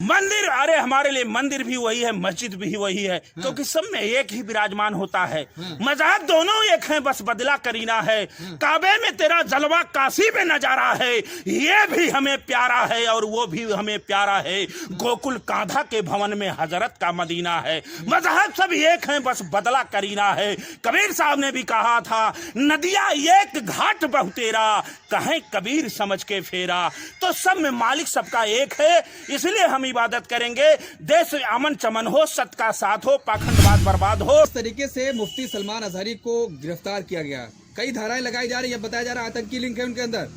मंदिर, अरे हमारे लिए मंदिर भी वही है, मस्जिद भी वही है, क्योंकि सब में एक ही विराजमान होता है। मजहब दोनों एक हैं, बस बदला करीना है। काबे में तेरा जलवा, काशी में नजारा है, ये भी हमें प्यारा है और वो भी हमें प्यारा है। गोकुल कांधा के भवन में हजरत का मदीना है। मजहब सब एक हैं, बस बदला करीना है। कबीर साहब ने भी कहा था, नदिया एक घाट बहु तेरा, कहें कबीर समझ के फेरा। तो सब में मालिक सबका एक है, इसलिए हम इबादत करेंगे। देश अमन चमन हो, सत का साथ हो, पाखंडवाद बर्बाद हो। इस तरीके से मुफ्ती सलमान अजहरी को गिरफ्तार किया गया, कई धाराएं लगाई जा रही है, बताया जा रहा है आतंकी लिंक है उनके अंदर।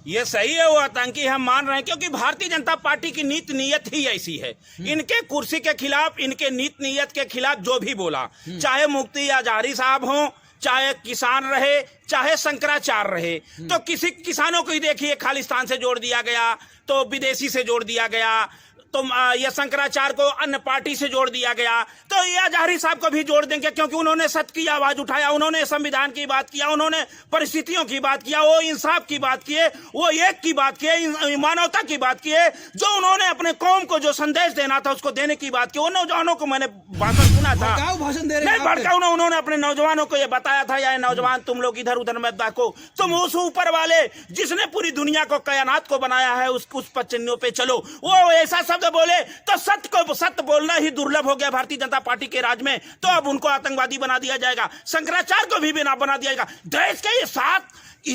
ये सही है, वो आतंकी हम मान रहे हैं, क्योंकि भारतीय जनता पार्टी की नीति नीयत ही ऐसी है। इनके कुर्सी के खिलाफ, इनके नीति नीयत के खिलाफ जो भी बोला, चाहे मुफ्ती अजहरी साहब हो, चाहे किसान रहे, चाहे शंकराचार्य रहे, तो किसी किसानों को ही देखिए खालिस्तान से जोड़ दिया गया, तो विदेशी से जोड़ दिया गया, तो ये शंकराचार्य को अन्य पार्टी से जोड़ दिया गया, तो ये अजहरी साहब को भी जोड़ देंगे, क्योंकि उन्होंने सत्य की आवाज उठाया, उन्होंने संविधान की बात किया, उन्होंने परिस्थितियों की बात किया, वो इंसाफ की बात किए, वो एक की बात किए, मानवता की बात किए, जो उन्होंने अपने कौम को जो संदेश देना था उसको देने की बात की। उन नौजवानों को मैंने भाषण सुना था, भाषण दे रहे नहीं भड़काऊ, उन्होंने अपने नौजवानों को ये बताया था, या नौजवान तुम लोग इधर उधर मत देखो, तुम उस ऊपर वाले जिसने पूरी दुनिया को, कायनात को बनाया है, उस पचन्नियों पे चलो। वो ऐसा शब्द बोले तो सत्य बोलना ही दुर्लभ हो गया भारतीय जनता पार्टी के राज में, तो अब उनको आतंकवादी बना दिया जाएगा, शंकराचार्य को भी बना दिया जाएगा। देश के ये साथ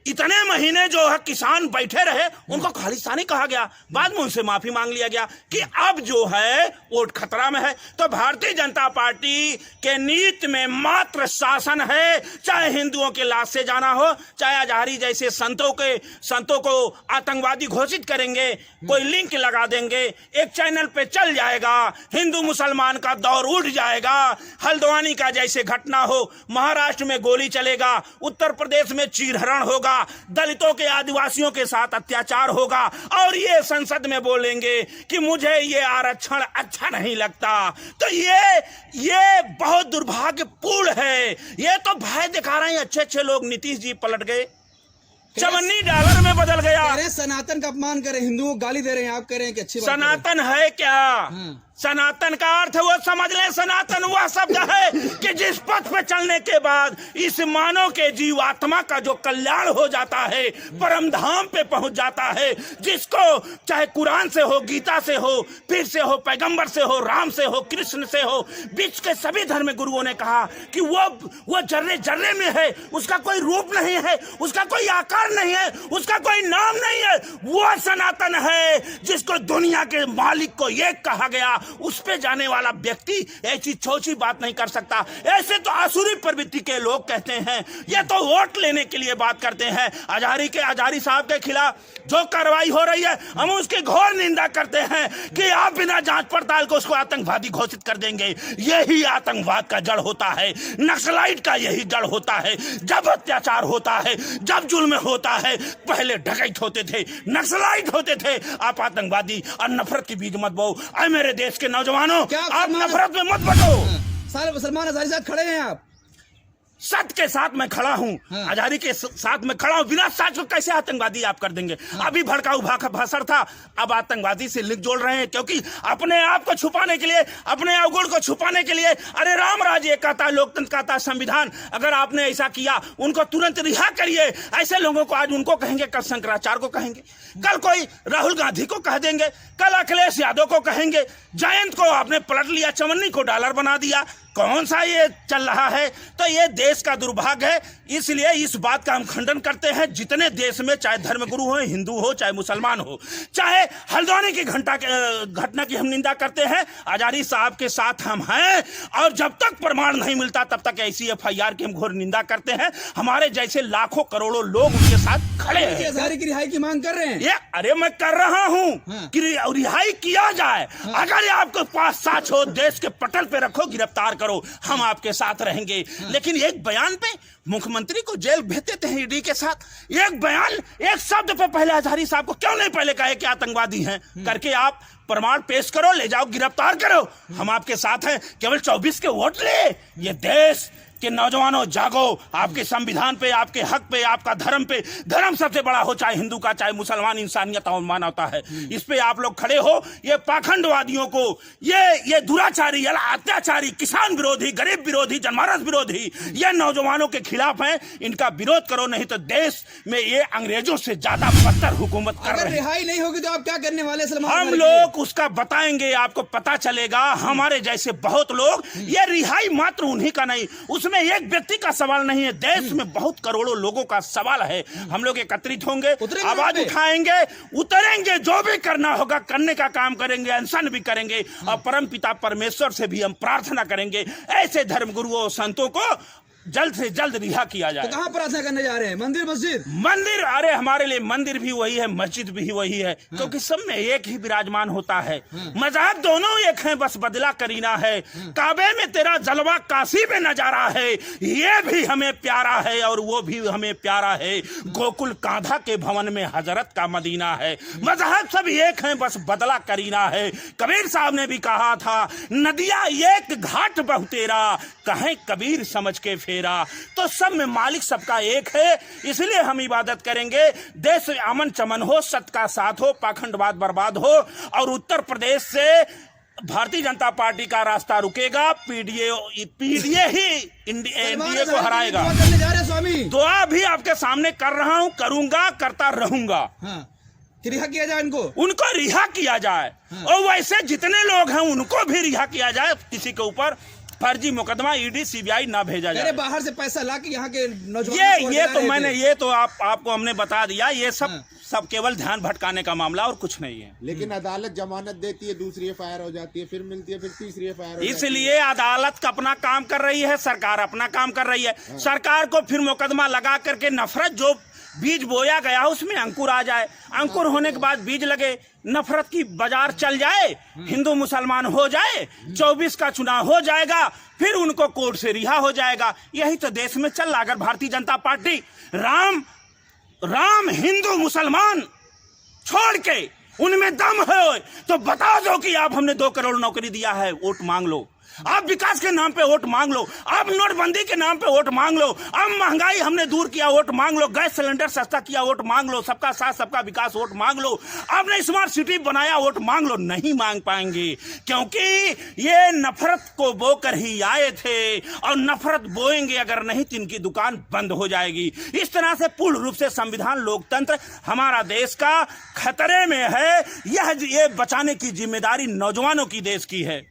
इतने महीने जो है किसान बैठे रहे, उनको खालिस्तानी कहा गया, बाद में उनसे माफी मांग लिया गया कि अब जो है वोट खतरा में है। तो भारतीय जनता पार्टी के नीति में मात्र शासन है, चाहे हिंदुओं के लाश से जाना हो, चाहे अजहरी जैसे संतों को आतंकवादी घोषित करेंगे, कोई लिंक लगा देंगे, एक चैनल पे चल जाएगा, हिंदू मुसलमान का दौर उठ जाएगा, हल्द्वानी का जैसे घटना हो, महाराष्ट्र में गोली चलेगा, उत्तर प्रदेश में चीरहरण होगा, दलितों के, आदिवासियों के साथ अत्याचार होगा, और ये संसद में बोलेंगे कि मुझे ये आरक्षण अच्छा नहीं लगता। तो ये बहुत दुर्भाग्यपूर्ण है। ये तो भय दिखा रहे हैं, अच्छे लोग, नीतीश जी पलट गए, चवन्नी डॉलर में बदल गया। अरे सनातन का अपमान करे, हिंदुओं गाली दे रहे हैं, आप कह रहे हैं कि अच्छी बात सनातन है क्या? सनातन का अर्थ वो समझ ले, सनातन वह शब्द है कि जिस पथ पे चलने के बाद इस मानव के जीवात्मा का जो कल्याण हो जाता है, परम धाम पे पहुंच जाता है, जिसको चाहे कुरान से हो, गीता से हो, पीर से हो, पैगंबर से हो, राम से हो, कृष्ण से हो, बीच के सभी धर्म गुरुओं ने कहा कि वो जर्रे जर्रे में है, उसका कोई रूप नहीं है, उसका कोई आकार नहीं है, उसका कोई नाम नहीं है, वो सनातन है जिसको दुनिया के मालिक को एक कहा गया। उस पे जाने वाला व्यक्ति ऐसी छोटी बात नहीं कर सकता। ऐसे तो आसुरी प्रवृत्ति के लोग कहते हैं, ये तो वोट लेने के लिए बात करते हैं। अजहरी साहब के खिलाफ जो कार्रवाई हो रही है, हम उसकी घोर निंदा करते हैं कि आप बिना जांच पड़ताल को उसको आतंकवादी घोषित कर देंगे। यही आतंकवाद का जड़ होता है, नक्सलाइट का यही जड़ होता है। जब अत्याचार होता है, जब जुल्म होता है, पहले डकैत होते थे, नक्सलाइट होते थे, आप आतंकवादी और नफरत के बीज मत बोओ। ऐ मेरे देश के नौजवानों, आप नफरत में मत बटो। सलमान अजहरी साथ खड़े हैं, आप सत्य के साथ मैं खड़ा हूं, अजहरी के साथ में खड़ा हूं। बिना सच को कैसे आतंकवादी आप कर देंगे? अभी भड़काऊ भाषण था, अब आतंकवादी से लिंक जोड़ रहे हैं, क्योंकि अपने आप को छुपाने के लिए, अपने अवगुण को छुपाने के लिए। अरे राम राज्य कहता, लोकतंत्र कहता, संविधान, अगर आपने ऐसा किया उनको तुरंत रिहा करिए। ऐसे लोगों को आज उनको कहेंगे, कल शंकराचार्य को कहेंगे, कल कोई राहुल गांधी को कह देंगे, कल अखिलेश यादव को कहेंगे। जयंत को आपने पलट लिया, चवन्नी को डॉलर बना दिया। कौन सा ये चल रहा है? तो ये देश का दुर्भाग्य है। इसलिए इस बात का हम खंडन करते हैं। जितने देश में चाहे धर्मगुरु हो, हिंदू हो, चाहे मुसलमान हो, चाहे हल्द्वानी की घटना की हम निंदा करते हैं, अजहरी साहब के साथ हम हैं, और जब तक प्रमाण नहीं मिलता तब तक ऐसी FIR की हम घोर निंदा करते हैं। हमारे जैसे लाखों करोड़ों लोग उनके साथ खड़े हैं। अजहरी की रिहाई की मांग कर रहे हैं। ये अरे मैं कर रहा हूं कि रिहाई किया जाए। अगर आपके पास साच हो, देश के पटल पे रखो, गिरफ्तार करो, हम आपके साथ रहेंगे। लेकिन एक बयान पे मुख्यमंत्री को जेल भेज देते हैं ईडी के साथ। एक बयान, एक शब्द पे पहले अजहरी साहब को क्यों नहीं पहले कहे कि आतंकवादी हैं? करके आप प्रमाण पेश करो, ले जाओ, गिरफ्तार करो, हम आपके साथ हैं। केवल 24 के वोट ले ये देश कि नौजवानों जागो, आपके संविधान पे, आपके हक पे, आपका धर्म पे, धर्म सबसे बड़ा हो, चाहे हिंदू का, चाहे मुसलमान, इंसानियत और मानवता है, इस पे आप लोग खड़े हो। ये पाखंडवादियों को, ये दुराचारी, अत्याचारी, किसान विरोधी, गरीब विरोधी, जनमानस विरोधी, ये नौजवानों के खिलाफ हैं, इनका विरोध करो, नहीं तो देश में ये अंग्रेजों से ज्यादा बदतर हुकूमत कर रहे हैं। रिहाई नहीं होगी तो आप क्या करने वाले सलमान? हम लोग उसका बताएंगे, आपको पता चलेगा। हमारे जैसे बहुत लोग, ये रिहाई मात्र उन्हीं का नहीं, उसमें एक व्यक्ति का सवाल नहीं है, देश में बहुत करोड़ों लोगों का सवाल है। हम लोग एकत्रित होंगे, आवाज उठाएंगे, उतरेंगे, जो भी करना होगा करने का काम करेंगे, अनशन भी करेंगे, और परम पिता परमेश्वर से भी हम प्रार्थना करेंगे ऐसे धर्मगुरुओं संतों को जल्द से जल्द रिहा किया जाए। तो कहाँ प्रार्थना करने जा रहे हैं? मंदिर मस्जिद? मंदिर, अरे हमारे लिए मंदिर भी वही है, मस्जिद भी वही है, क्योंकि सब में एक ही विराजमान होता है। मजहब दोनों एक है, बस बदला करीना है। काबे में तेरा जलवा, काशी में नजारा है, ये भी हमें प्यारा है और वो भी हमें प्यारा है। गोकुल कांधा के भवन में हजरत का मदीना है। मजहब सब एक है, बस बदला करीना है। कबीर साहब ने भी कहा था, नदिया एक घाट बहुतेरा, कहें कबीर समझ के फेरा। तो सब में मालिक सबका एक है, इसलिए हम इबादत करेंगे। देश अमन चमन हो, सत्य का साथ हो, पाखंडवाद बर्बाद हो, और उत्तर प्रदेश से भारतीय जनता पार्टी का रास्ता रुकेगा। पीडीए ही एनडीए को हराएगा। करने जा रहे हैं स्वामी? दुआ भी आपके सामने कर रहा हूं, करूंगा, करता रहूंगा। रिहा किया जाए उनको रिहा किया जाए, और वैसे जितने लोग हैं उनको भी रिहा किया जाए। किसी के ऊपर फर्जी मुकदमा ईडी सीबीआई ना भेजा जाए। बाहर से पैसा लाके यहाँ के नौजवान ये तो आपको हमने बता दिया। ये सब केवल ध्यान भटकाने का मामला और कुछ नहीं है। लेकिन अदालत जमानत देती है, दूसरी एफआईआर हो जाती है, फिर मिलती है, फिर तीसरी एफआईआर हो जाती है। इसलिए अदालत अपना काम कर रही है, सरकार अपना काम कर रही है। सरकार को फिर मुकदमा लगा करके नफरत जो बीज बोया गया उसमें अंकुर आ जाए, अंकुर होने के बाद बीज लगे, नफरत की बाजार चल जाए, हिंदू मुसलमान हो जाए, 24 का चुनाव हो जाएगा, फिर उनको कोर्ट से रिहा हो जाएगा। यही तो देश में चल रहा। अगर भारतीय जनता पार्टी राम हिंदू मुसलमान छोड़ के उनमें दम है तो बता दो कि आप हमने 2 करोड़ नौकरी दिया है, वोट मांग लो। आप विकास के नाम पे वोट मांग लो, आप नोटबंदी के नाम पे वोट मांग लो, अब महंगाई हमने दूर किया, वोट मांग लो, गैस सिलेंडर सस्ता किया, वोट मांग लो, सबका साथ सबका विकास, वोट मांग लो, आपने स्मार्ट सिटी बनाया, वोट मांग लो। नहीं मांग पाएंगे, क्योंकि ये नफरत को बोकर ही आए थे, और नफरत बोएंगे अगर नहीं तो इनकी दुकान बंद हो जाएगी। इस तरह से पूर्ण रूप से संविधान, लोकतंत्र हमारा देश का खतरे में है। ये बचाने की जिम्मेदारी नौजवानों की देश की है।